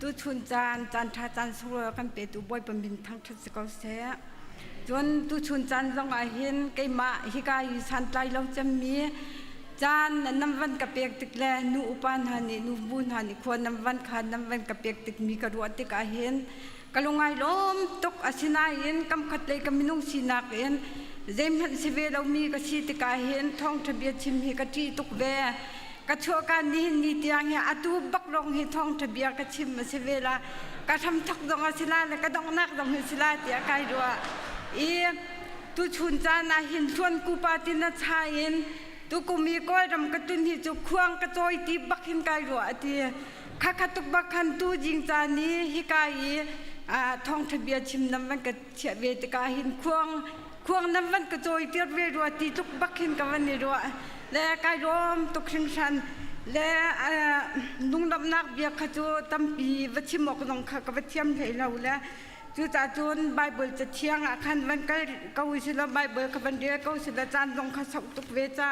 ตุชุนจานทาจานสุรกันเปตุบอยเป็นบินทั้งทัศกเสียจนตุชุนจานต้องอาเห็นไก่มาฮิกายุสันไตเราจะมีจานน้ำวันกับเปียกติกแลนูอุปานหานินูบุญหานิควรน้ำวันขาดน้ำวันกับเปียกติกมีกระดวติกอาเห็นกะลงไงล้มตกอาศินาเห็นกำขัดเลยกำมินุงศินักเห็นเจมหันสิเวเรามีกษีติกาเห็นท้องทะเบียนชิมฮิกะจีตุกเวกะชัวการนี้นิตยังเฮอตูบักลงฮิท้องทะเบียนกะชิมสิเวลากะทำทักดองอาศิลาและกะดองนักดองฮิศิลาเตียกายดัวตุชุนจานาหินชวนกูปาตินาชายินตุกุมีก้อยรำกระตุนหิจุควงกระโจยตีบักหินกายรัวตีข้าตุกบักขันตุจิงจานี้ฮิกายท้องทะเบียนชิมน้ำมันกระเฉียเวตกาหินควงน้ำมันกระโจยเตียเวรัวตีตุกบักหินกวันนี้รัวและกายรวมตุกชิงชันและนุ่งดำนักเบียขจูตั้มปีวัชิมอกนงขากวัชิมให้เราและจู่จ่าจนไบเบิลจะเที่ยงคันวันก็เขาสิละไบเบิลกับวันเดียวเขาสิละจานลงข้าสักตุกเวจ้า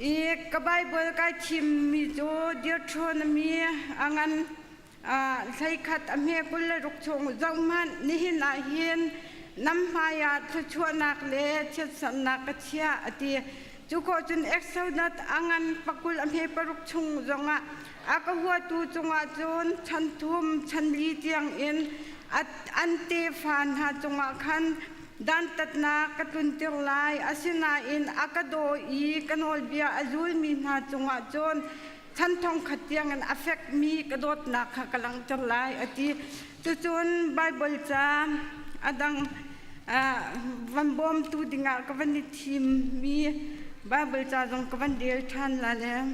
อีกกับไบเบิลก็ชิมมีจูเดียวชนมีงั้นใช้ขัดอเมกุลรุกชงจังมันนี่หินอาเฮียนน้ำพายาทุชวนักเล่เชิดสันนักเชียตีจุโคจนเอ็กซ์เซลนัดงั้นปักกุลอเมปรุกชงจังอากหัวตูจงจนฉันทุ่มฉันลีเตียงเอ็นอันเตฟานหาจงคันดันตัดนากระตุนเตียงลายอาศินาอินอากาโดอีกันอลเบียอาจุลมีหาจงจนฉันทองขัดเตียงอันอัฟเฟกมีกระโดดนักกำลังจะลายอติจนไบเบิลจาอดังวันบอมตูดิงากวันนิทิมมีไบเบิลจาจงกวันเดียวทันละแล้ว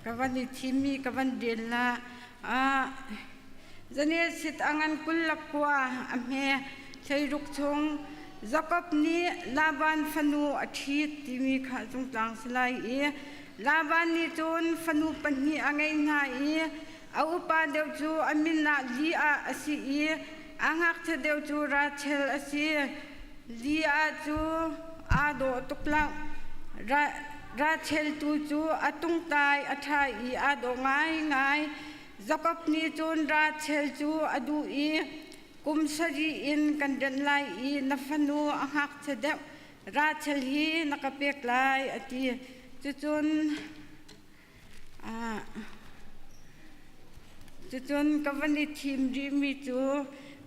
กวันนี้ทีมีกวันเดียนละจะเนี่ยสิทธิ์งันกุลลักว่าอเมใช้รุกชงจักบนี้ลาบันฟนูอาทิตย์ที่มีข้าจงจางสลายลาบันนี้จนฟนูปัญญาไงนาเอาปาเดียวจูอามินาลีอาสีอังหักเดียวจูราเชลอาสีลีอาจูอาโดตุกลังราเชลตูจูอตุงตายอัฐายอาดงายจักบนี้จนราเชลจูอดูกุมสรีอินกันเดินไลนัฟนูอังหักเดวราเชลฮีนักเปียกไลอติจนกับวันนี้ทีมดีมีจู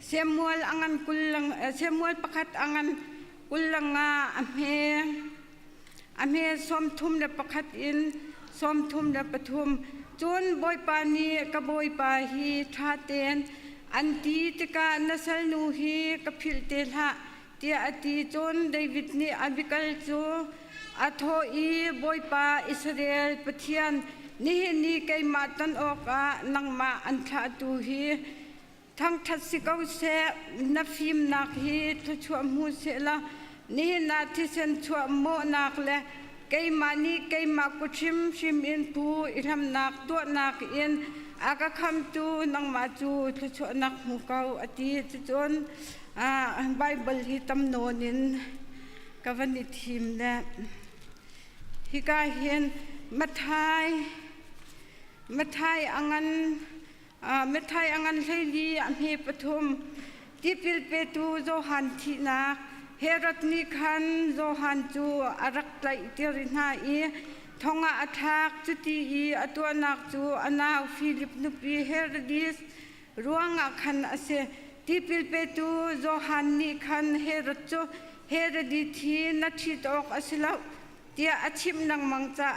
เซมัวลอังันกุลังเซมัวลประคัดอังันกุลังอเมสมทุมเดประคัดอินสมทุมเดปทุมจนบอยปานีกับบอยปาฮีทาเตนอันตีตกานัสลนูฮีกับพิลเตลาเตียอติจนเดวิดนีอบิกัลจูอัทโฮบอยปาอิสราเอลปะเทียนนี่ไกมาตันออกนังมาอันทาตูฮีทั้งทัศกาวเสนับฟิมนักฮีทุชวมูเสละนี่นาทิเซนชวโมนักเลไกมากุชิมอินปูอิทำนักตัวนักอินอากาคำตูนังมาจูทุชวนักหูเกาอดีตจนไบเบิลฮิตำโนนินกับวันนี้ทีมเนี่ยฮิกาเห็นมัทายอังันเฮลีอัมเฮปทุมที่พิลเปตูโจฮันทีนักเฮรัตนิคันโจฮันจูอารักไลเตรินาทองอาทักจุตีอตัวนักจูอนาฟิลิปนุปีเฮรดิสรวงคันอาเซที่พิลเปตูโจฮันนิคันเฮรัตจูเฮรดิทีนัชิตอกอาศิลาเตียอาชิมนังมังจ้า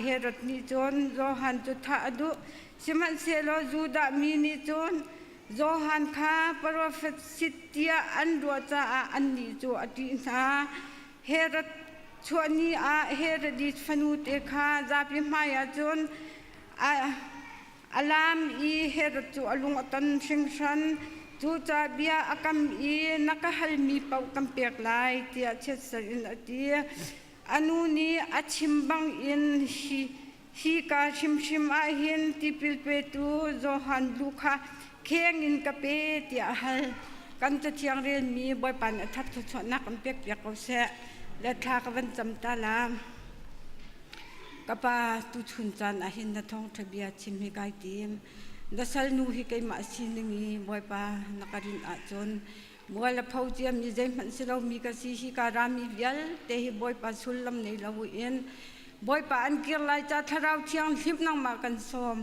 เฮรัตนิจนโจฮันจุธาดุสิมันเซโลจูดามีนิจนโจฮันคาปรวฟสิทธิอันดัวจ้าอันนี้จูอดีนาเฮรัตชวนีเฮรดิฟนูเตคาจาพิมายจนอลามเฮรัตจูอลุงตันชิงชันจูจาเบียอากัมนักฮัลมีเป่ากัมเปียกไลเตียเชสรินอดีอนุนี้อาชิมบังอินฮีกาชิมอาเห็นที่พิลเปตูโจฮันลูกาเคียงอินกับเปตีอาฮัลกันจะเชียงเรียนมีบอยปันทัดทุชนักกันเปียกเขาเสะและทากันจำตาลาม กปาตุชุนจันอาหินนาทองทะเบียชิมฮิกายทีมดัชลนูฮิกายมาสินึงีบอยปานักรินอาจนบัวละพาวเจียมีใจมันสิเรามีกสิฮิการามีเวียลเตหิบอยปาสุลลำในลาวอินบอยปาอันเกียร์ไลจัทราวเทียงลิบนังมากันสม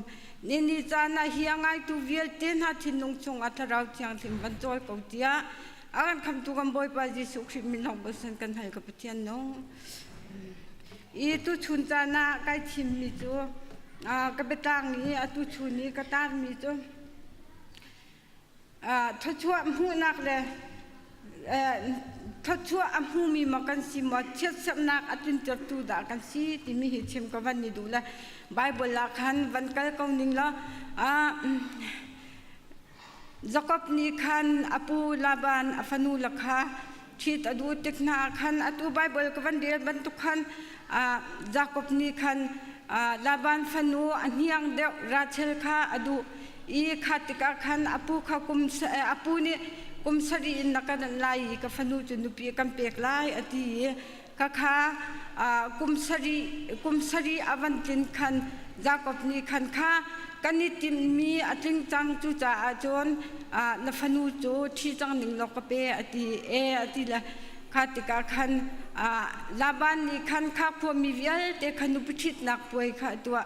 นี่จานาเฮียงไงตูเวียลเต้นหาทินนงชงอัทราวเทียงลิมบันจอยเกาเตียอาการคำตุกันบอยปาจิสุขิมินองบสันกันให้กับเทียนน้องอีตุชุนจานาไกชิมมิจูกับเบตังนี้ตุชุนนี้กตาร์มิจูทัชชัวมูนักเลยทัชชัวมูมีมากันสิมาเช็ดสำนักอัตุนจัตุดากันสิที่มีเหตุเชื่อมกับวันนี้ดูแลไบเบิลละคันวันกัลกองนิ่งละจักรนี้คันอปูลาบานอฟนูลักฮะที่ตดูติกนาคันอตูไบเบิลกับวันเดียบันทุกคันจักรนี้คันลาบานฟนูอันยังเดราเชลค่ะอดูอีขัดกับคันอปูข้ากุมอปูนี่กุมสรีนักนันไลกับฟนูจุนุปีกันเปียกไลอดีข้าข้ากุมสรีอวันตินคันจักรนี้คันข้ากันนิติมีอธิงจังจุจ่าจนนฟนูจูที่จังหนึ่งลกเปอดีอดีละขัดกับคันลาบานนี่คันข้าพวมีเวียลแต่ขันุปิชิตนักป่วยข้าตัว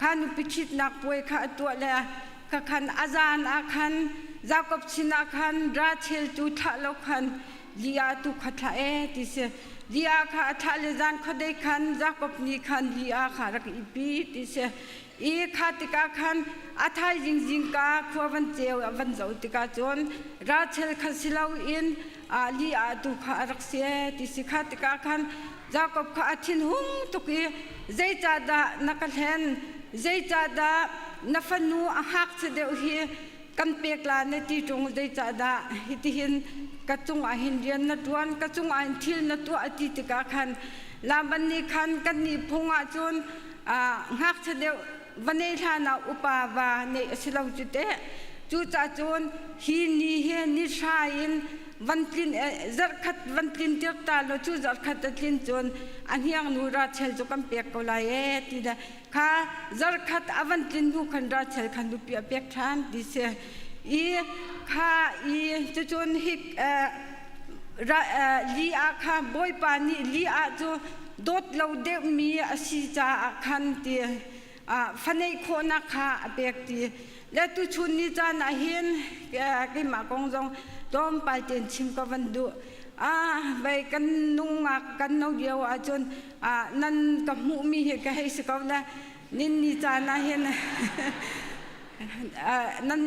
ขันุปิชิตนักป่วยข้าตัวเลยข้าคันอาจารย์อาคันจักรชินาคันราเชลจูทะลคันลียาตุขัดเอติเสลียาข้าทะเลจานขดคันจักรนี่คันลียาข้ารักอีปีติเสอีขัดกับคันอาทัยจิงกาขววันเจียววันเจ้าติกาจนราเชลขัดสิลาวอินลีอาตุข้ารักเสียติสิขัดกับคันจักรข้าทินหุงตุกีใจจัดนักเล่นใจจัดนัฟนูหักเสด็จฮีกันเปียกลาในที่ตรงใจจัดฮิติหินกระจุงอาหินเรียนนัดวันกระจุงอาหินทิลนัดตัวอติติกาคันลาบันนี้คันกันนี้พงอาจนหักเสด็จวันนี้ท่านาอุปาวาในสิลาวจุดเตจูจ่าจนฮีนีเฮนิชายินวันพลินจัดขัดวันพลินเดียบตาเราจูจัดขัดพลินจนอันยังนูราเชลจุกันเปียกกลายที่เดข้าจัดขัดอวันพลินดูขันราเชลขันดูเปียกทานดิเสอีข้าอีจะจนฮิกลีอาข้าบอยปานีลีอาจูดดเราเดมีอาศิจาขันเตียฟันในโคนักข้าเปียกตีและตุชุนนิจานาเห็นกิมากงจงดอมไปเจนชิมกับวันดูไปกันนุ่งมักกันนกเดียวจนนั่นกับมูมีเหตุการณ์สิเขาละนินนิจานาเห็นนั่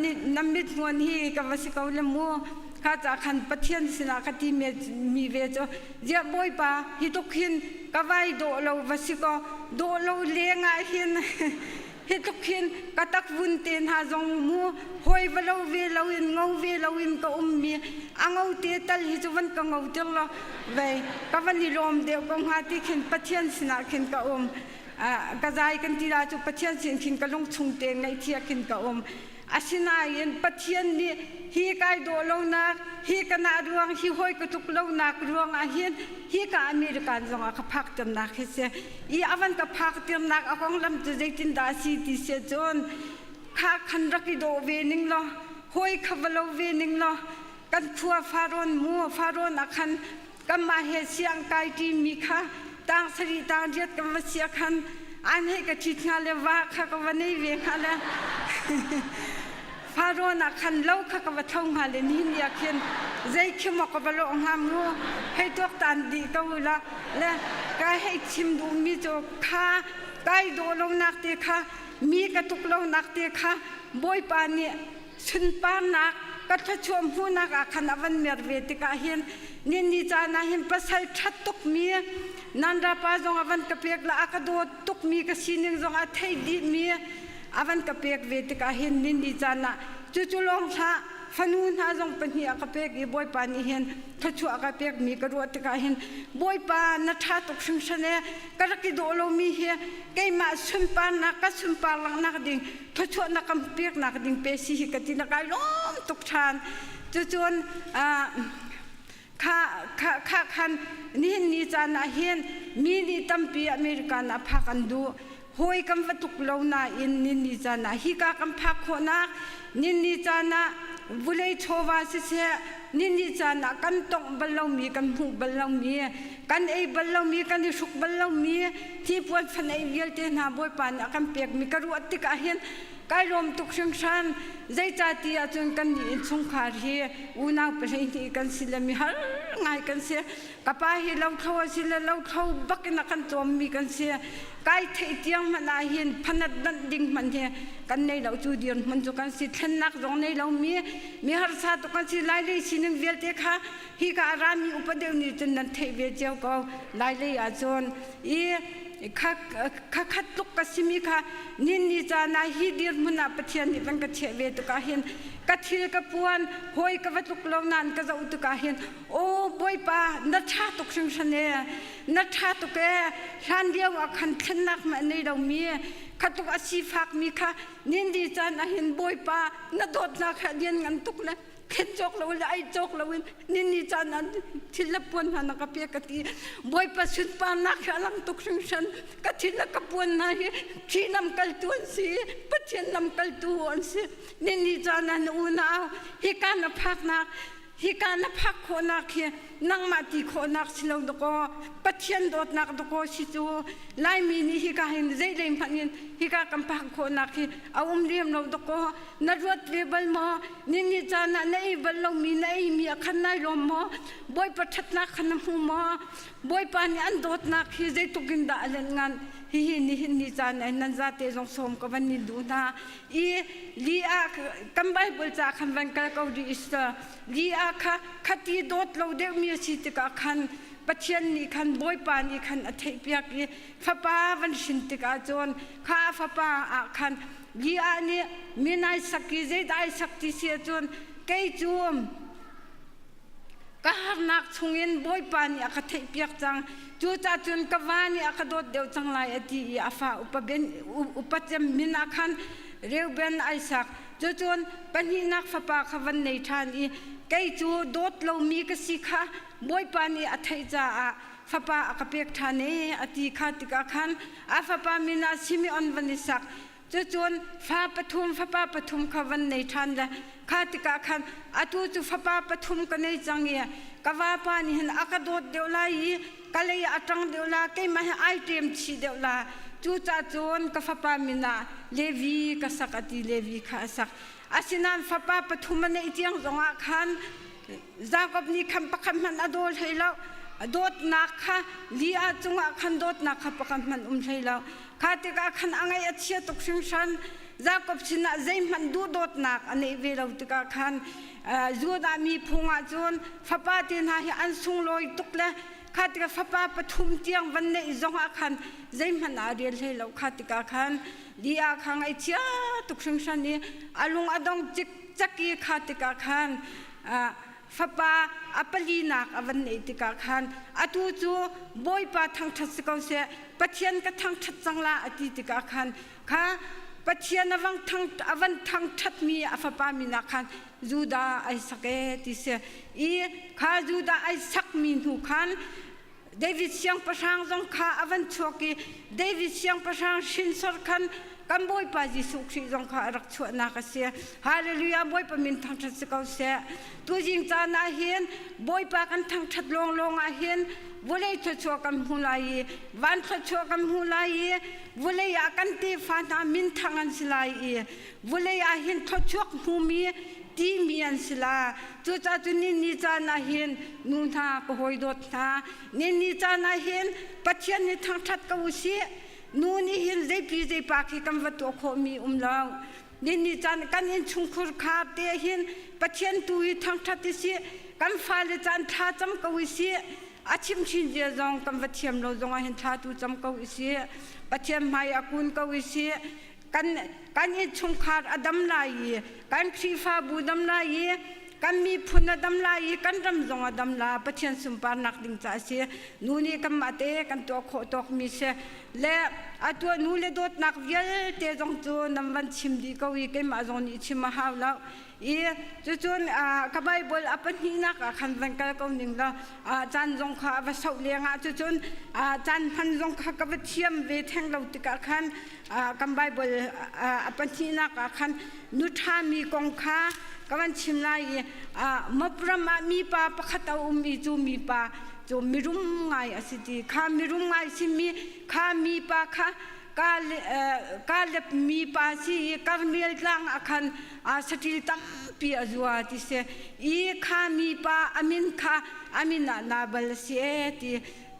นมิดงวนฮีกับวสิเขาละมัวข้าจะขันปะเทียนสินาคติมีเวจเจ้าบอยปาฮิตุขินกับไว้โดเราวสิเขาโดเราเลี้ยงเห็นเฮตุขินกตักวุนเตนหาจงมัวหอยว่าเราเวเราอินเงาเวเราอินก็มีอ่างเอาเตตัลฮิจวันก็เงาเตลไปกับวันนี้ลมเดียวก็หาที่ขินปะเทียนสินาขินก็กระจายกันทีละจุปะเทียนสินขินก็ลงชงเตงในเทียขินก็อาศินายินปะเทียนนี่ฮีกายโดลงนักฮีกันนาดวงฮีหอยกตุกลงนักดวงอาเฮียนฮีกับอเมริกันจงอาพักเต็มนักเสียอีอวันกับพักเต็มนักอากงลำจะใจจินดาสีติเสียจนข้าขันรักโดเวนิงล้อหอยขบลเวนิงล้อกันขัวฟารอนมัวฟารอนอาคันกันมาเฮเสียงกายที่มีข้าต่างสรีต่างเดียดกันมาเสียคันอันให้กระชิดงานเลยว่าข้าก็วันนี้เวงฮะแล้วฟาโรนักขันเล่าข้ากับท่องหาเลนินอยากเห็นใจขิมกับโลงหามงูให้ตัวตันดีก็วิละและก็ให้ชิมดูมีโจข้าใกล้โดลงนักเตะข้ามีกระตุกลงนักเตะข้าบอยปานเนี่ยชุนปานนักก็ถ้าชมหูนักขันอวันเมียเวติกาเห็นนินนิจานาเห็นภาษาชัดตุกมีนันดาปาจงอวันกระเปียกละอากาโดตุกมีกสินึงจงอาไทยดีมีอวันกระเปียกเวติกาเห็นนินนิจานาจู่ๆลงช้าฟันหุ่นหาจงเป็นเหียกระเปียกอีบอยปานี่เห็นถ้าชัวกระเปียกมีกระโดดติกาเห็นบอยปานัทธาตุกชิงชนะกระกิโดโลมีเหียเกยมาสุนปานักก็สุนปาลังนักดิ่งถ้าชัวนักกำเปียกนักดิ่งเปซีกตินักไก่ล้อมตุกชานจู่ๆ ข้าคันนี่จานาเฮียนมีนี่ตั้มปีอเมริกานาพักันดูหอยกำวัตุกเลวนาอินนี่จานาฮิกากำพักคนนักนี่จานาบุเลยโชวาสิเสนี่จานากันตงบัลลมีกันหูบัลลมีกันไอบัลลมีกันสุกบัลลมีที่ปวดฟันไอเวียลเตนาบอยปานกันเปียกมีกระรุติกาเห็นกายลมตุกชังชันใจจ่าตีอาจนกันอินสงขารีอุณาเปรย์กันสิลมีฮัลง่ายกันเสียกับป้าเฮเราเข้าสิลเราเข้าบักนักกันตัวมีกันเสียกายเทียงมันอาเห็นพนัดดันดิ่งมันเฮกันในเราจูเดียนมันจุกันสิเทนนักตรงในเรามีฮาร์ซาตุกันสิไล่เลยสินึงเวลเตค่ะฮิการามีอุปเดี๋ยวนี้จนนั้นเทเวเจ้าก็ไล่เลยอาจนข้าคัดลุกกสิมีค่ะนี่จานาฮิดีร์มุนาปเทียนนี่เป็นกระเชเวตุกาเห็นกระเทียกระปวนหอยกระวัตุกลงนานกระจะอุตุกาเห็นโอ้บอยป้านัชชาตุกชิงชนเนนัชชาตุกชันเดียวขันขันนักมันในเรามีขัดตุกอาชีฟักมีค่ะนี่จานาเห็นบอยป้านัดโดดนักเรียนกันตุกเลยเข็นจกเราเลยไอจกเรานี่จานั้นทิลปวนหานักเปียกตีบอยป้าสุดป้านักลังตุกชิงชันกะทิลกปวนนาที่นำกัลตุนสีปัจเจนำกัลตุนสีนี่จานั้นอุณาฮิการพักนักฮิการพักคนนักเฮนังมาตีคนนักสิลงตะโกปัจเจนโดดนักตะโกสิจูไล่มีนี่ฮิการเห็นใจเล่มพันยินฮิการกำพักคนนักเฮเอาเรียมเราตะโกนัดวัดเวบลมอนี่จานั้นในบัลลงมีในมีขันในลมมอบอยปัจจักขันหูมอบอยปานี่อันโดดนักเฮใจตุกินดาเล่นงานนี่จานนั้นจะเตะจงสมกับวันนี้ดูนะลีอาคัมไบเบิลจากคันวันกันเขาดีสต์ลีอาขัดที่โดดเราเด็กมีสิทธิ์กับคันปัจจัยนี้คันบอยปานี่คันอัฐิพิยกีฟ้าป้าวันสินติกาจวนข้าฟ้าป้าคันลีอานี่มีนายสักกี่ใจได้สักที่เสียจวนเกยจวมก็หากนักชงเงินบอยปานี่อัฐิพิยกจังจูจ่าจนกวานี่อักโดดเดียวจังไรที่อาฟ้าอุปจำมินาคันเรียวเบนไอซักจนปัญหานักฟ้าป่าขวันในทานีเกยจูโดดเรามีกสิค่ะบอยปานี่อัฐิจ่าฟ้าป่าอักเปียกทานีอธิคาติกาคันอาฟ้าป่ามินาซิมิออนวันนิสักจนฟ้าปฐุมฟ้าป่าปฐุมขวันในทานละคาติกาคันอาตูจูฟ้าป่าปฐุมกันในจังเงียกว่าปานี่เห็นอักโดดเดียวไล่ก็เลยอัตรังเดียวละก็ไม่ให้ไอเทมชีเดียวละจูจ่าจวนกับฟ้าป่ามินาเลวีกับสักติเลวีข้าสักอาศินันฟ้าป่าปฐุมในเตียงจงอาคันจากบนี้คำประคำมันอดให้เราโดดนักค่ะลีอาจงอาคันโดดนักค่ะประคำมันให้เราข้าติกาคันอ่างไอเชียตุกชิงชันจากบสินะใจมันดูโดดนักอันนี้เวลาติกาคันจูดามีพงอาจวนฟ้าป่าที่น่าให้อันสูงลอยตุกเลยข้าติกาฟ้าป่าปฐุมเตียงวันนี้จงอาคันใจมันอาเรียลให้เราข้าติกาคันลีอาคังไอเชียตุกชิงชันนี้อาลุงอดงจิกจักรีข้าติกาคันฟ้าป่าอัปลีนักวันนี้ติกาคันอาตูจูบอยป่าทางทัศกเสียปัจเจียนกับทางทัศจังละอติติกาคันข้าปัจเจียนวังทางวันทางทัศมีฟ้าป่ามีนักคันจูดาไอสักติเสียข้าจูดาไอสักมีนูคันเดวิดเสียงประชางจงข้าวันชัวกีเดวิดเสียงประชางชินสรคันกันบอยป่าจิสุขีจงข้ารักชัวนักเสียฮาเลลูยาบอยป่ามินทางทัศกเสียตัวจริงจานาเห็นบอยป่ากันทางทัศลงอาเห็นวุเลยชัวกันหูลายวันชัวกันหูลายวุเลยอากันตีฟ้านามินทางอันสลายวุเลยอาเห็นชัวหูมีที่มีอันสลาจุดจุดนี่จานาเห็นนูนาก็หอยดดนานี่จานาเห็นปัจจัยนี่ทางทัศกอุสินูนี่เห็นใจปีใจปากกันวัตถุขมีลาวนี่จานกันอินชุงคุรขาเตเห็นปัจจัยตุยทางทัศสิกันฟ้าเลจานท่าจำกอุสิอาชิมชินเดียจงกันวัตเทียมเราจงเห็นท่าตุจำกอุสิปัจจัยไม่อากุนกอุสิกันอินชุงขาอดัมลายกันชีฟ้าบูดัมลายกันมีพุนดัมลายกันรำจงดัมลาปัจจัยสุปานักดิ่งจ่าเสียนูนี่กันมาเตกันตัวโคตกมีเส le atua nu le dot nak vial te jong chu namwan chim di ko wi ke ma jong ni chim ma haw la chu chun ka bible apan hi na ka khan van ka ko ning la chan jong kha va sau le nga chu chun chan phan jong kha ka va thiam ve theng lo ti ka khan kam bible apan hi na ka khan nu tha mi kong kha ka van chim lai ma prama mi pa pakhata mi chu mi pa chu mi rum ngai asiti kha mi rum ngai si mi kha mi pa kha ka lep mi pa si karmel tlang akhan satil tam pi azwa ti se kha mi pa amin kha amina na bal si ti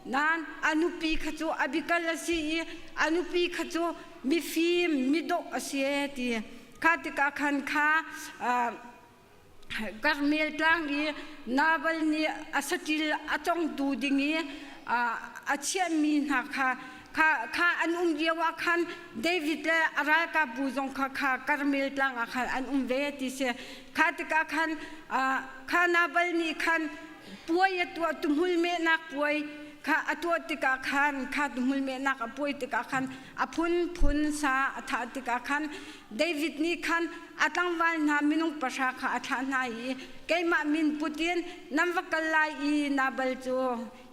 nan anupi khachu abikal si anupi khachu mi fim mi do si ti kha ti ka khan kha karmel tlang ni nabal ni asatil atong tu dingi achia mi na kha an yewa khan David le araka buzong kha karmel tlang khan an ve ti se kha ti ka khan kha nabal ni khan puai atwa tumhul me nak puai kha atwa ti ka khan kha tumhul me nak puai ti ka khan aphun phun sa atha ti ka khan David ni khan atangwal na minung pasha kha atha na yi keima min putin namwakalai nabal chu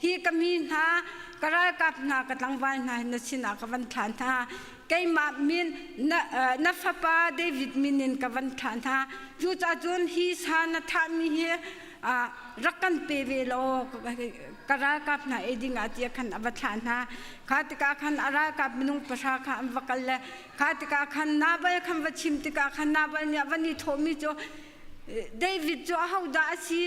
hi kamin ha kara kap na katangwal na nasina kavan than tha keima min na fapa David minin kavan than tha chu cha chun hi sa na tha mi he rakan pe ve lo kara kap na eding atia khan abathan ha khatika khan ara kap minung pasha kha amwakal le khatika khan nabal khan wachim tika khan nabal ni avani thomi cho David cho hauda asi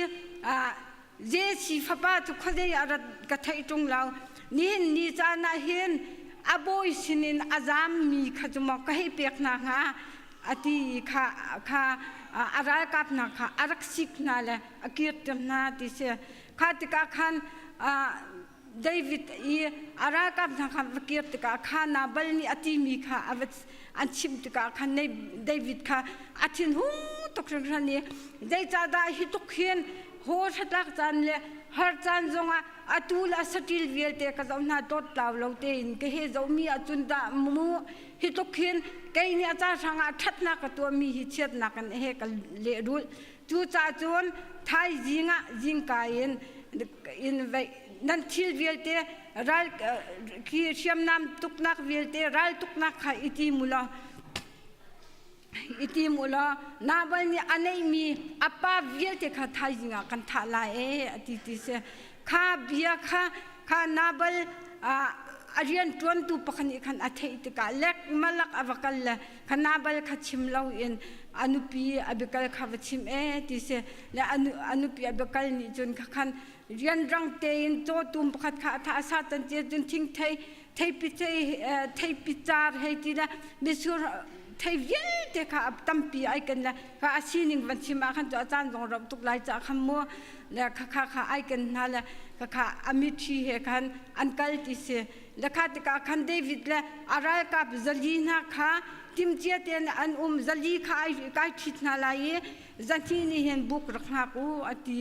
je si fapa tu khode ara kathai tung lao ni cha na hen aboi sinin azam mi khajuma kahi pek na nga ati kha ara kap na kha araksik na le akirtam na ti se khatika khan David ara kap na kha akirtika kha na balni ati mi kha avat anchim tika khan David kha athin hu tokran ni dei cha da hi tokhen ho thatak chan le har chan zonga atula satil velte ka zamna tot law lote in ke he zomi achunda mu hi tokhen kai ni acha sanga thatna ka to mi hi chet na kan he ka le rul chu cha chon thai jinga jingka in vai nan thil velte ral ki siam nam tuknak velte ral tuknak kha iti mula nabal ni anei mi apa velte kha thai jinga kan thala ati se kha bia kha nabal arian tuan tu pakhani khan athei tika lek malak avakal khanabal kha chimlo in anupi abikal kha wachim ti se le anupi abikal ni chun khan rian rang te in to tum pakhat kha tha sa tan che chun thing thei pichar hei ti la misur thei vil te kha tampi ai kan la kha asining wanchima khan to chan jong rob tuk lai cha kham mo le kha ai kan na la kha amithi he khan ankal ti se lakhat ka khan David le ara ka zalina kha timche ten an zali kha ai kai thitna lai zati hen buk rakhna ko ati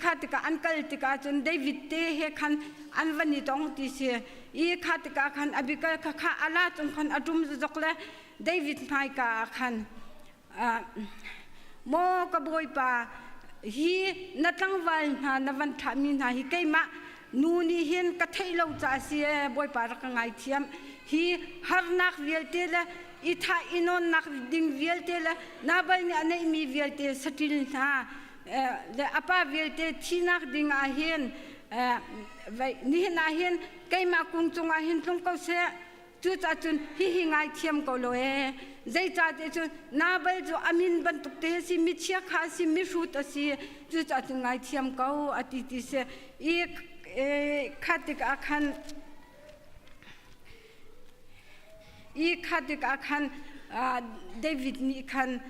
khat ka ankal ti ka chun David te he khan anwani tong ti se khat ka khan abikal kha ala chung khan atum jokle David mai ka khan mo ka boy pa hi natangwal na navan thami na hi keima nuni hin ka thailo cha si boy par ka ngai thiam hi harnak velte la itha inon nak ding velte la nabal ni anei mi velte satil na le apa velte thinak ding a hin vai ni na hin keima kung chung a hin tlung ko se chu cha chun hi ngai thiam ko lo zai cha te chu nabal jo amin ban tuk te si mi chia kha si mi ru ta si chu cha chu ngai thiam ko ati ti se khatik akhan David ni khan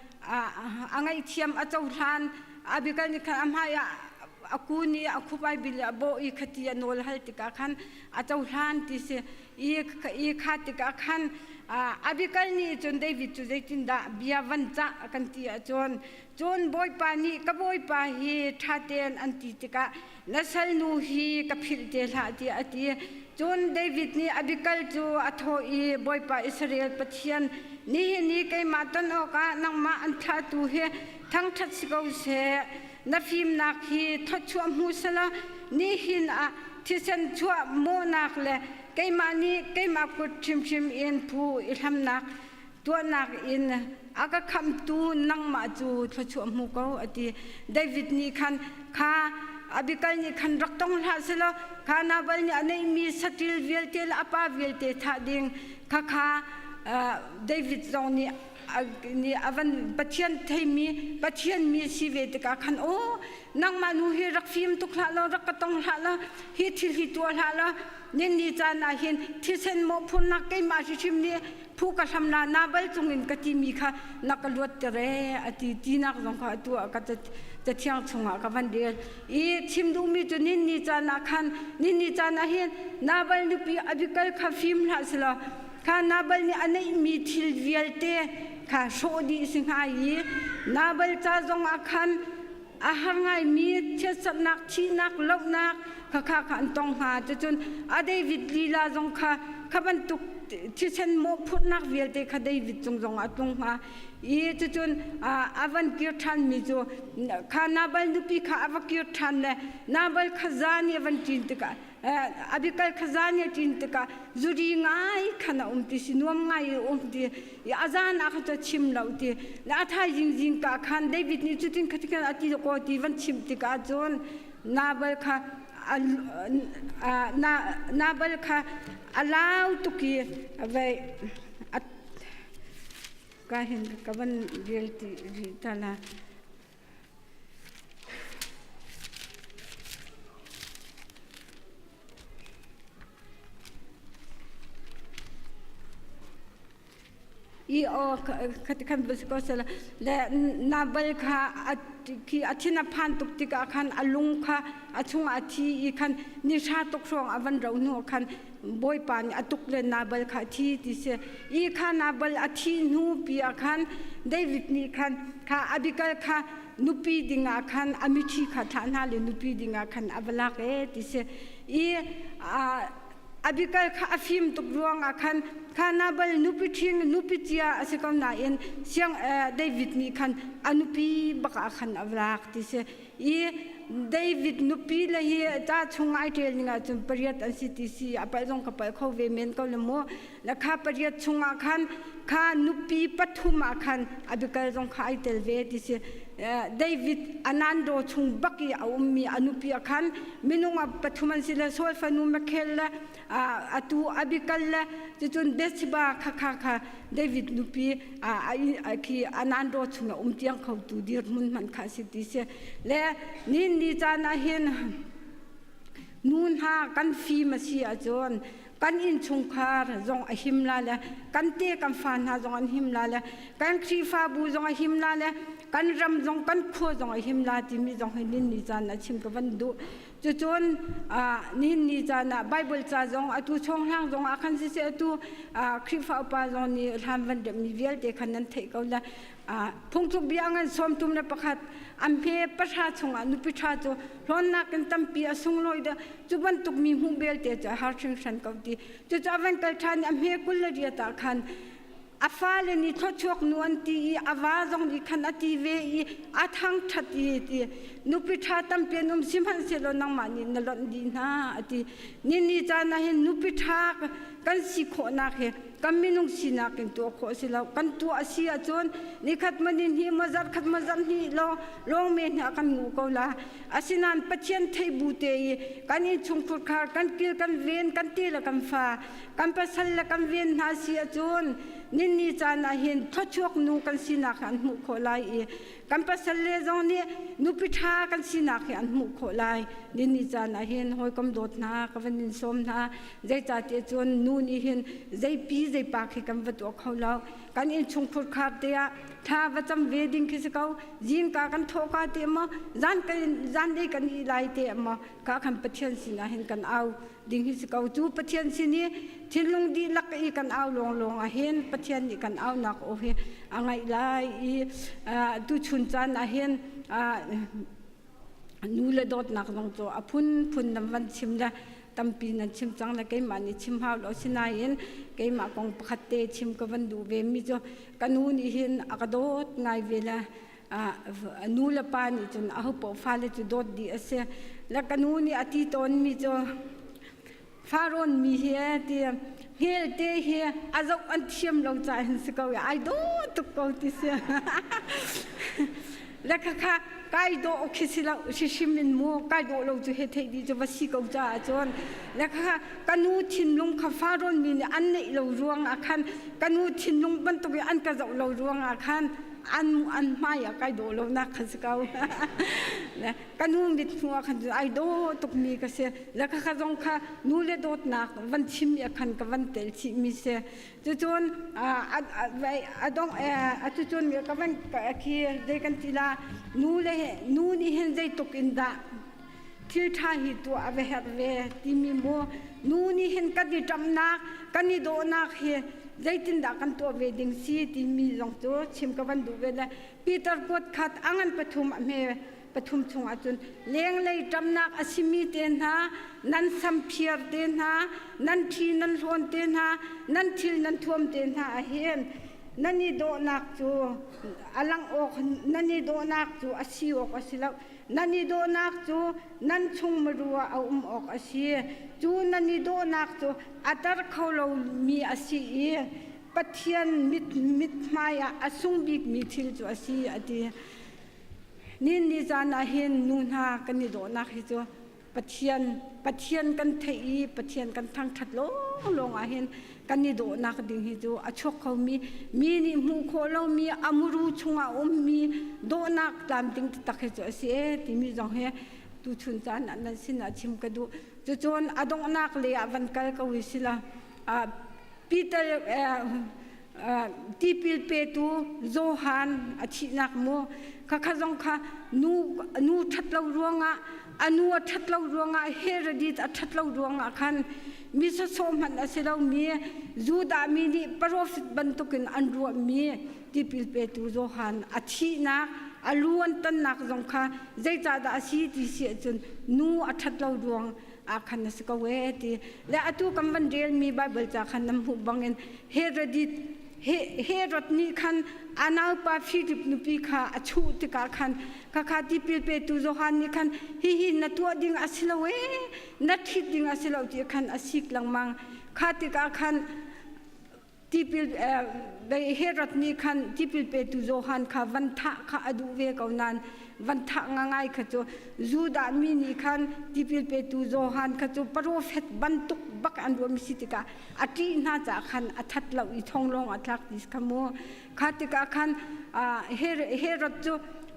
angai thiam achau ran abikal ni khan amhaya akuni akhupai bil abo khatia nol haltika khan achau ran ti se khatika khan abikal ni chon David chu jaitin da bia vancha kan ti chon boy pani ka boy pa hi thaten anti tika lasal nu hi ka philte la ti ati จนเดวิดนี่อบิกัลจูอัทโฮอีบอยป่าอิสราเอลปะเทียนนี่ไกมาตันโอกานังมาอันทาตูเฮทั้งทัศกาวเสนฟิมนักฮีทัชชัวมูสละนี่หินอะที่ฉันชัวโมนักเลยไกมานี่ไกมากุดชิมอินผู้อิทำนักตัวนักอินอากาคำตูนังมาจูทัชชัวมูเขาอดีเดวิดนี่คันข้าอบิกัลนี่คันรักต้องลาสละข้านาบัลนี่อันนี้มีสติลเวลเตลอปาเวลเตท่าดิ่งข้าเดวิดตรงนี้นี่อวันปัจจัยที่มีปัจจัยมีชีวิตกับขันโอ้นังมานูฮีรักฟิมตุกละแล้วรักก็ต้องละแล้วฮิตฮิตัวละแล้วนี่จานาเห็นที่เส้นโมพุนนักเกมาชิมนี่ผู้กระทำนาบัลจงเงินกติมีค่ะนักลวดเตะอดีตีนักสงฆ์ตัวก็จะเที่ยงชงกับวันเดียร์อีชิมดูมีจุนี่จานาขันนี่จานาเห็นนาบัลนุปีอบิกัลข้าฟิมละสิละข้านาบัลนี่อันนี้มีทิลเวลเตข้าโชดีสิงหายีนาบัลจ้าจงอาคันอาหารไงมีเทศนักชีนักลบนักข้าขันตองหาจนอเดวิดลีลาจงข้าบรรทุกที่ฉันโมพุทนักเวลเตข้าเดวิดจงอาตงหาอีจนอาวันเกียรทันมีจูข้านาบัลนุปีข้าอวันเกียรทันเลยนาบัลขจานีวันจินตกะอบิกัลขจานีจินตกะจุดีง่ายขณะติสินวมง่ายติอาจารย์อาจจะชิมเราติและถ้าจริงๆกับขันเดวิดนี่จุดที่ขัดกันอธิโกติวันชิมติกาจนนาบัลข้านาบัลข้าลาวตุกีไว้ก็เห็นกับวันเรียลติตาลาอีโอขัดขันบุษกษลและนาบัลข้าที่อาทิตย์พันตุกติกาขันอลุงข้าอาชงอาทิอีขันนิชาตุกช่วงอวันเราหนูขันบอยปานอตุกเลนาบัลข้าที่ที่เสอีขันนาบัลอาทิหนูปีอาขันเดวิดนี่ขันข้าอบิกัลข้านุปีดิงอาขันอมิชีข้าฐานหาเลนุปีดิงอาขันอเวลาเกที่เสอีอบิกัลข้าอฟิมตุกรวงอาขันข้านาบัลนุปิทิงนุปิจียาสิกำนาเอ็นเสียงเดวิดนี่ขันอนุปีบักอาขันอเวลาที่เสอีเดวิดนุปีเลยจ้าชงไอเทลนี่ไงจนปริยัติอันสิติสีอภัยจงกับไปเข้าเวเมนก็เลยมั่วแล้วข้าปริยัติชงอาขันข้านุปีปัทุมอาขันอบิกัลจงข้าไอเทลเวที่เสเดวิดอนันโดชงบักยาอุมีอนุปีอาขันมินุงปัทุมันสิเลโซลฟานุมะเคลละอตูอบิกัลละจนเดซิบาข้าเดวิดนุปีคีอนันโดชงเตียงเขาตูดีร์มุนมันข้าสิติเสและนี่จานาเห็นนูนหากันฟีมาเสียจนกันอินชงคาร์จงอหิมลาเลกันเตกันฟานหาจงอหิมลาเลกันครีฟาบูจงอหิมลาเลกันรำจงกันโคจงอหิมลาที่มีจงให้นี่จานาชิมกับวันดูจนนี่จานาไบเบิลจาจงอตุชงห้างจงอาคันสิเสอตุครีฟาอุปาจงนี่ทำวันเดมีเวลเดขันนั้นเทกเอาละพงทุกอย่างนั้นสมตุมนะประคัดอันเพประชาชนนุปิชาโจร้อนนักกันตั้มปีอสุงลอยเดจุบันตุกมีหูเบลเตจะหาชิงชันเกาดีจุจาวันกัลชานอันเพกุลเลดียตาคันอาฟ้าเลนี่ทชวกนวลตีอาวาจงดีขันอติเวอีอาทังทัดตีนุปิชาตั้มเปียนุมสิมันเสลนังมานี่นลดีนาอตินี่จานาเห็นนุปิชากันสิโคนักเฮกันมินุงสินักเป็นตัวโคสิเรากันตัวอาเซียจนนี่ขัดมันนี่มาจัดขัดมาจัดนี่ลองเมนหากันงูเขาละอาศินันปัจเจนเทบูเตยกันนี่ชงฟุดขากันกิลกันเวียนกันตีละกันฟ้ากันปัสสละกันเวียนหาเสียจนนี่จานาเห็นทชวกนูกันสินักอันมุขโลายกันปัสสละจงนี่นุปิชากันสินักอันมุขโลายนี่จานาเห็นหอยกำดดนากันนินสมนาใจจัดจนนูนี่เห็นใจปีใจปากให้กันวัดตัวเขาเรากันอินชงฟุดขาเตียถ้าวัดจำเวดิ้งคิสเขาจีนกันโทกาเตียมาจันได้กันอีไลเตียมากันปัจเจนสินะเห็นกันเอาดิ้งคิสเขาจูปัจเจนสินี่ทิลงดีลักอีกันเอาลงเห็นปัจเจนอีกันเอานักโอเคอะไรไลดูชุนจันเห็นนูเลดอดนักลงตัวพุนนำวันชิมละ ตัมปีนันชิมจังละเกมานิชิมหาวเราสินายินเกมากองพัดเตชิมกวันดูเวมิจกันูนิหินอากาโดดไงเวลานูละปานิจนอาหุปฟาเลจุดดีเสและกันูนิอติตอนมิจฟารอนมีเฮียเตียเฮลเตเฮียอาจจะอันเทียมเราใจเห็นสกาวไอโดตุกเอาติเสียและค่ะไกโดโอเคสิเราชิมินมัวไกโดเราจะเฮ็ดให้ดีจะว่าสิกาวจ้าจวนและค่ะกันูทินลงคาฟารอนมีเนี่ยอันนี้เรารวงอาคันกันูทินลงบรรทุกอันกระเจาเรารวงอาคันอันไม่อะไกโดเรานักขันสกาวนะกันูมิดหัวขันไอโดตุกมีก็เสียและค่ะจงค่ะนูเลโดดนักวันชิมยาคันกับวันเตลชิมีเสียจวนดงจวนกับวันขี้เด็กันทีละนูนี่เห็นใจตุกินดาทิลท่าหิตัวอเวหเวทีมีโมนูนี่เห็นกันดิจำนักกันดิโดนักเฮใจตินดากันตัวเวดิงซีทีมีลงตัวชิมกับวันดูเวลาปีเตอร์กดขัดอังันปฐุมเมปฐุมชงอาจุนเลี้ยงเลยจำนักอาชิมีเตนหานันสัมเพียร์เตนหานันทีนันโลนเตนหานันทิลนันท่วมเตนหาเห็นนั่นนี่โดนักจูอลังออกนั่นนี่โดนักจูอาชีออกอาชีแล้วนั่นนี่โดนักจูนั่นชงมารัวเอาออกอาชีจูนั่นนี่โดนักจูอัตราเขาเรามีอาชีปะเทียนมิดมายอาสุงบิกมีทิลจูอาชีอดีนี่จานาเห็นนูนหากันนี่โดนักให้จูปะเทียนกันเทีปะเทียนกันทั้งทัดลงอาเห็นกันนี่โดนักดิ่งให้จูอชกเขามีนี่มูโคเรามีอมรูชงอามีโดนักตามดิ่งตักให้จูเสียที่มีจงให้ตูชุนจานอันนั้นสินะชิมกระดูจนอดงนักเลยวันกัลกวิสิละปีเตอร์ที่พิลเปตูโจฮันอาทินักโมข้าจงข้านูทัดเรารวงอ่ะอนุทัดเรารวงอ่ะเฮรดิตทัดเรารวงอ่ะคันมิสโซมันอาศัยเรามีจูดามีนี่ปรฟิตบรรทุกินอันรัวมีที่พิลเปตูโจฮันอาทินักอล้วนตันนักจงข้าใจจ่าดาสีที่เสียจนนูทัดเรารวงอาคันนัสกเวทีและอตุกัมวันเรียนมีไบเบิลจากขันน้ำหุบังเงินเฮรดิตเฮรถนี้คันอานาปาฟิลิปนุปีข้าอชูติกาคันข้าที่พิลเปตูโจฮันนี้คันฮินัตัวดิ่งอาศิลเวนัดฮิดิ่งอาศิลาวที่คันอาศิกลังมังข้าติกาคันที่พิลเฮรถนี้คันที่พิลเปตูโจฮันข้าวันทะข้าอดูเวกเอานันวันทะง่ายๆข้าจูจูดามีนี่คันที่พิลเปตูโจฮันข้าจูปรโฟตบรรทุกบักอันรวมสิติกาอาทิน่าจะคันอัฐเราอีทองลงอัฐลักดิสขโมข้าติกาคันเฮรถจู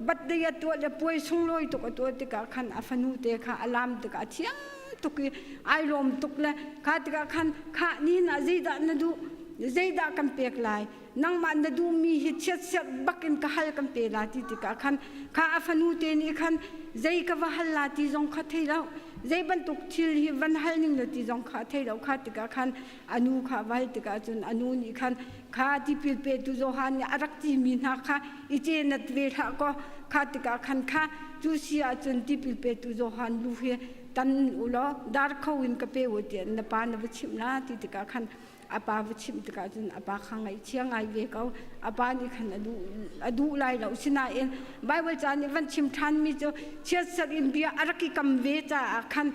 บัดเดียตัวเล็บป่วยส่งลอยตุกตัวติกาคันอฟนูเตข้าอลามติกาเชียงตุกไอลมตุกเลยข้าติกาคันข้านี่น่าใจดานดูใจดากันเปียกลายนังมันดูมีหิตเช็ดบักอินกะฮัลกันเปลาติติกาคันข้าอฟนูเตนี่คันใจกะวะฮัลลาติจงขัดให้เราใจบรรทุกทิลฮิวันฮัลนิงลติจงขัดให้เราข้าติกาคันอนุข้าวัลติกาจนอนุนี่คันข้าที่พิลเปตุโจฮันเนี่ยอารักที่มีนาข้าอิเจนัดเวทาก็ข้าติกาคันข้าจูเซียจนที่พิลเปตุโจฮันลูเฮตันอุลอดาร์เขาวินกะเปวเตียนนปานวิชิมนาติติกาคันอาปาวิชิมติกาจนอาปาขังไอเชียงไอเวกเอาอาปานี่คันอดูไลเราสินาเองไบเบิลจานี่วันชิมทันมีเจ้าเชื่อสักอินเบียอารักกิกัมเวจ่าคัน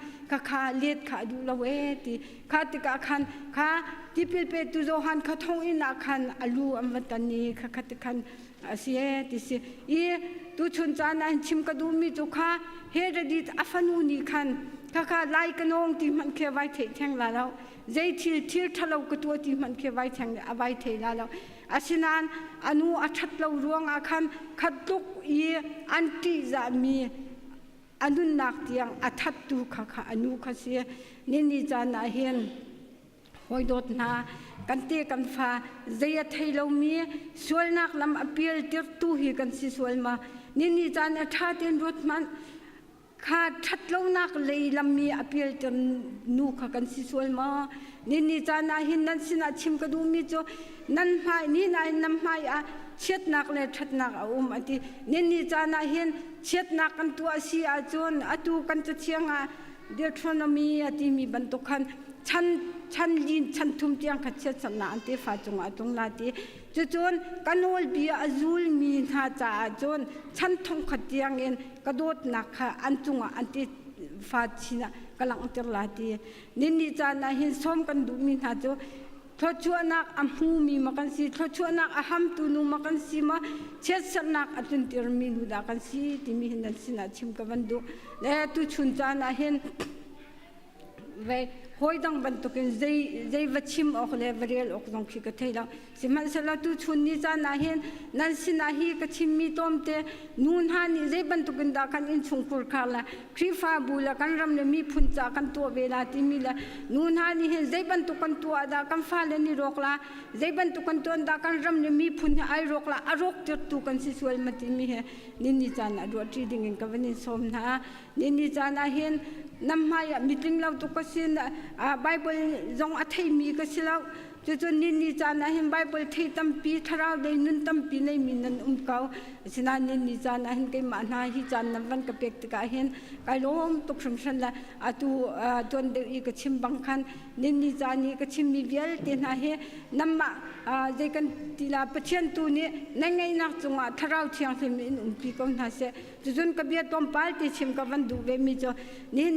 ข้าเลียดข้าดูละเวทีข้าติกาคันข้าที่พิลเปตุโจฮันข้าท่องอินาคันอลูอัมวัตันนีข้าติคันเสียติเสียตุชุนจานันชิมกระดูมีจุข้าเฮรดิตอฟนูนีคันข้าไล่กันองที่มันเคยไว้เทแทงลาแล้วใจทิลทะเลกตัวที่มันเคยไว้แทงเอาไว้เทลาแล้วอาศินันอนุอัฐเรารวงอาคันขัดลุกอันติจามีอนุนักเตียงอัฐตุข้าอนุข้าเสียนี่จานาเห็นหอยโดดนากันเตกันฟ้าใจไทยเรามีส่วนนักลำอภิลเตอร์ตูฮีกันสิส่วนมานี่จานาท่าเตียนรถมันข้าทัดลงนักเลยลำมีอภิลจนนูข้ากันสิส่วนมานี่จานาเห็นนั่นสินาชิมกระดูมีโจนั่นไม่นี่นายน้ำไม่เช็ดนักเลยทัดนักเอามาที่นี่จานาเห็นเช็ดนักกันตัวเสียจนอตูกันจะเชียง เดียทรอนมีที่มีบรรทุกขันฉันลินฉันทุ่มเตียงขัดเช็ดสนาอันเตฟ้าจงอาจงลาตีจนกันโอลบีอาจูลมีนาจ่าจนฉันทงขัดเตียงเองกระโดดหนักค่ะอันจงอันเตฟ้าชินะกำลังเตลาตีนี่จานะเห็นส้มกันดูมีนาจูทศชวนักอัมหูมีมากันสิทศชวนักอาหัมตุนุมากันสิมาเช็ดสนักอัตุนเตอร์มีนุดากันสิที่มีเห็นนั่นสินะชิมกันวันดูและตุชุนจานะเห็นเว้หอยดังบรรทุกใจวัชิมออกเลยบริเวณออกตรงขี้กระเทยแล้วสิมันสละตุชุนนิจานาเห็นนั่นสินาฮีกชิมมีต้มเตนูนฮานี่ใจบรรทุกดากันอินชงคุรคาละครีฟ้าบุลกันรำเลยมีพุ่นจากกันตัวเวลาที่มีละนูนฮานี่เห็นใจบรรทุกกันตัวดากันฟ้าเลนี่รกละใจบรรทุกกันตัวดากันรำเลยมีพุ่นไอรกละอรกจุดตุกันสิสวยมาที่มีเหนิจานาดูทรีดิ้งกันวันนี้สมนะนิจานาเห็นน้ำมามิตริงเราตุกสินไบเบิลจงอัฐิมีก็สิเราจนนิจานะเห็นไบเบิลที่ตั้มปีทาราวได้นุนตั้มปีในมินันเขาสินานิจานะเห็นกี่มานาฮิจานนับวันกับเปกตกาเห็นไก่ล้มตุกสมชันละตัวเด็กอีกชิมบังคันนิจานี่ก็ชิมมีเวลเตนะเฮน้ำมาใจกันทีละประชันตัวนี้นั่งไงนักจงทาราวเชียงเสมินปีก็น่าเสียจนกับเบียต้มปาลที่ชิมกับวันดูเวมิจ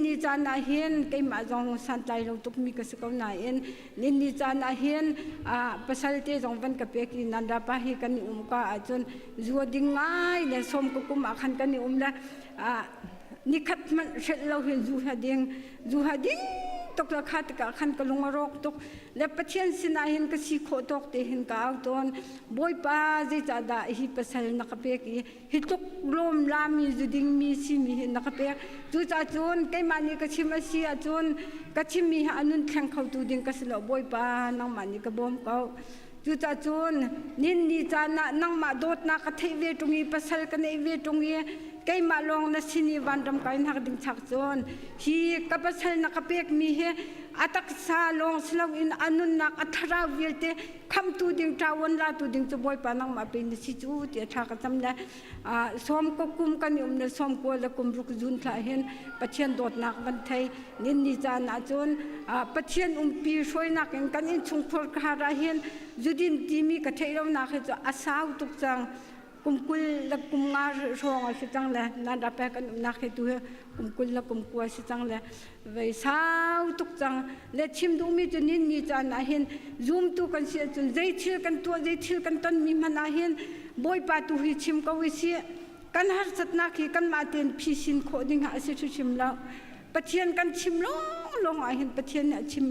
นิจานะเห็นกี่มาจงสันใจเราตุกมีก็สกาวนาเห็นนิจานะเห็นภาษาเทจงวันกับเปกินันดาปะเฮกันนิอุมก็จนจัวดิ่งง่ายเนี่ยสมกุกุมอาคันกันนิอุมละนิคัดมันเสร็จเราเห็นจัวดิ่งตกราคาตกาคันกลงรกตกและประเทศสินาเห็นก็สิโคตกเตเห็นก็เอาตอนบอยป้าจะจัดฮิภาษานักเปกฮิตกลมลามีจุดิ่งมีสิมีเห็นนักเปกจุดจวนใครมานี่ก็ชิมเสียจวนก็ชิมมีอันนั้นแข่งเขาตัวดิ่งก็สิเราบอยป้านั่งมานี่ก็บ่มเขาจุดจวนนิจานะนั่งมาโดดนักเทวีตรงนี้ภาษากันเอวีตรงนี้ใครมาลองนัสินีวันรำกายนักดิ่งชักจวนฮีกับภาษานักเปกมีเฮอัตักซาลงสลาวอินอนุนักอัทราวิลเตคำตูดิ่งทาวันลาตูดิ่งจะบ่อยปานังมาเป็นสิจูเตทักจำเลยสมก็คุมกันอยู่ในสมก็ละคุมรุกจุนทาเห็นปัจเจียนโดดนักบันไทยนิจานาจนปัจเจียนปีช่วยนักกันอินชงพลคาราเห็นจุดินที่มีกระเทียมนักเหตุอาสาวตุกจังกุมกุลละกุมงาช่วงสิจังเลยนั่นรับไปกันนักเหตุกุมกุลละกุมกัวสิจังเลยไว้สาวตุกจังและชิมดูมีจนนิจานาเห็นซูมตุกันเสียจนใจชิลกันตัวใจชิลกันต้นมีมันเห็นบอยปาตุหิชิมก็วิเสียกันหาสัตนักกันมาเตียนพิสินโคดิ้งหาเสียชิมแล้วปะเทียนกันชิมลงเห็นปะเทียนชิม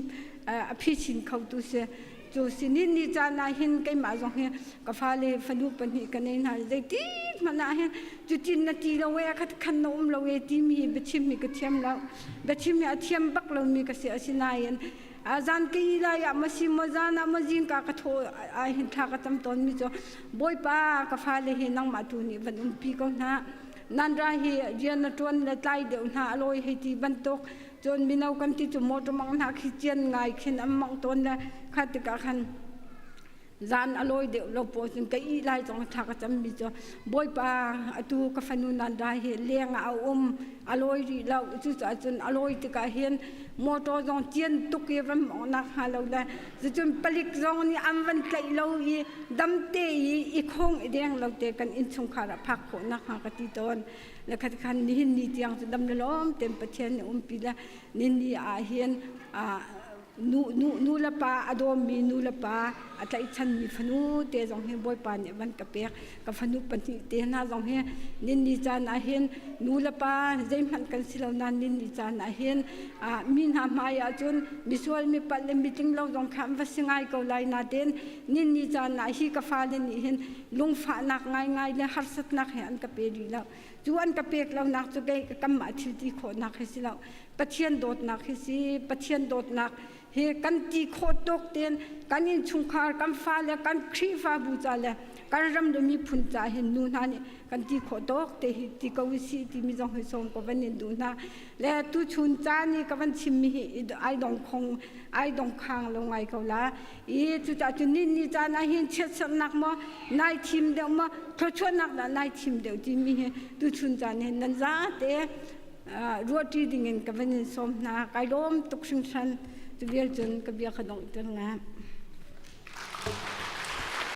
พิสินเขาตุเสียจูสินิจานาเห็นกี่มาจงเห็นกฟ้าเลยฟันดูปัญหากันเองหาใจตีมันเห็นจุดจินนาทีเราเวคัดขันนมเราเวทีมีบัชิมมีกระเทียมเราบัชิมมีเทียมบักเรามีกระเสียสินายนอาจารย์กี่ลายมาซิมจานามาจิงกากระโถเห็นทากระตำตอนมีจ้ะบอยป้ากฟ้าเลยเห็นนั่งมาตูนี่วันปีก็นะนันราเฮียเจียนตวนละไตเดียวนะอร่อยให้ที่บรรทุกจนมีนาวกันที่จมูกมังนักเจียนไงขึ้นมังตวนละขัดกัน zan aloi de lo po sin ka I lai jong tha ka cham bi cho boi pa atu ka fanu nan da he lenga a aloi ri lau chu cha chun aloi te ka hen moto jong chien tu ke ram na ha lo da chun palik jong ni am van klai lo I dam te I khong I deng lo te kan in chung khara phak kho na ha ka ti ton la khat khan ni hin ni tiang dam le lom tem pa chen pi la nin ni a hen a nu la pa adom mi nu la pa atlai chan mi phanu te jong he boy pa ne ban ka pek ka phanu pan te na jong he nin ni chan a hen nu la pa zeim han kan silo nan nin ni chan a hen a min ha ma ya chun visual mi pal le meeting lo jong kham va singai ko lai na den nin ni chan a hi ka fa le ni hen lung fa nak ngai le har sat nak he an ka pe ri la chuan ka pek lo nak chu ge ka kam ma thil ti kho nak he silo pathian dot nak he si pathian dot nak he kan ti kho tok ten kan in chung khar kan fa le kan khri fa bu cha le kan ram de mi phun cha hin nu na ni kan ti kho tok te hi ti ko si ti mi jong he som ko ban in du na le tu chun cha ni ka ban chim mi ai dong khong ai dong khang lo ngai ko la I chu cha chu ni cha na hin chet sak nak mo nai thim de mo tho chon nak da nai thim de ti mi he tu chun cha ni nan za te รัวที่ดิ่งกับวันนี้สมนาไก่ล้มตุกชิงชันตัวเวียนจนกับเบียขนมตัวงาม